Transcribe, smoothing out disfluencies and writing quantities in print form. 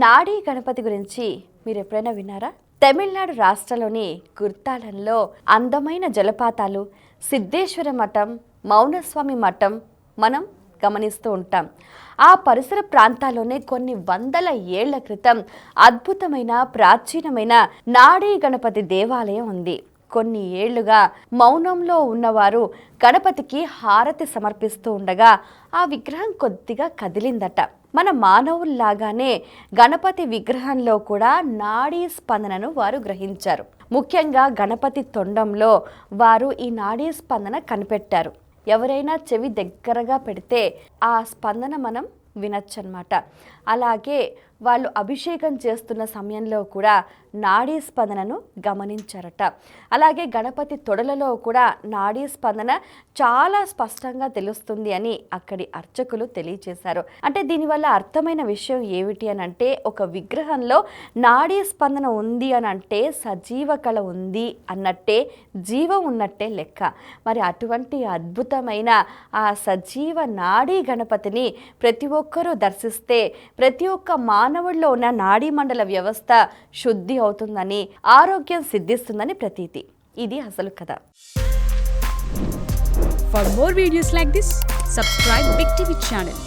నాడీ గణపతి గురించి మీరు ఎప్పుడైనా విన్నారా? తమిళనాడు రాష్ట్రంలోని గుర్తాలంలో అందమైన జలపాతాలు, సిద్ధేశ్వర మఠం, మౌనస్వామి మఠం మనం గమనిస్తూ ఉంటాం. ఆ పరిసర ప్రాంతాల్లోనే కొన్ని వందల ఏళ్ల క్రితం అద్భుతమైన ప్రాచీనమైన నాడీ గణపతి దేవాలయం ఉంది. కొన్ని ఏళ్లుగా మౌనంలో ఉన్నవారు గణపతికి హారతి సమర్పిస్తూ ఉండగా ఆ విగ్రహం కొద్దిగా కదిలిందట. మన మానవుల్లాగానే గణపతి విగ్రహంలో కూడా నాడీ స్పందనను వారు గ్రహించారు. ముఖ్యంగా గణపతి తొండంలో వారు ఈ నాడీ స్పందన కనిపెట్టారు. ఎవరైనా చెవి దగ్గరగా పెడితే ఆ స్పందన మనం వినొచ్చన్నమాట. అలాగే వాళ్ళు అభిషేకం చేస్తున్న సమయంలో కూడా నాడీ స్పందనను గమనించారట. అలాగే గణపతి తొడలలో కూడా నాడీ స్పందన చాలా స్పష్టంగా తెలుస్తుంది అని అక్కడి అర్చకులు తెలియచేశారు. అంటే దీనివల్ల అర్థమైన విషయం ఏమిటి అని అంటే, ఒక విగ్రహంలో నాడీ స్పందన ఉంది అని అంటే సజీవ కళ ఉంది అన్నట్టే, జీవం ఉన్నట్టే లెక్క. మరి అటువంటి అద్భుతమైన ఆ సజీవ నాడీ గణపతిని ప్రతి ఒక్కరూ దర్శిస్తే ప్రతి ఒక్క మానవుడిలో ఉన్న నాడీ మండల వ్యవస్థ శుద్ధి అవుతుందని, ఆరోగ్యం సిద్ధిస్తుందని ప్రతీతి. ఇది అసలు కథ. For more videos like this, subscribe Big TV channel.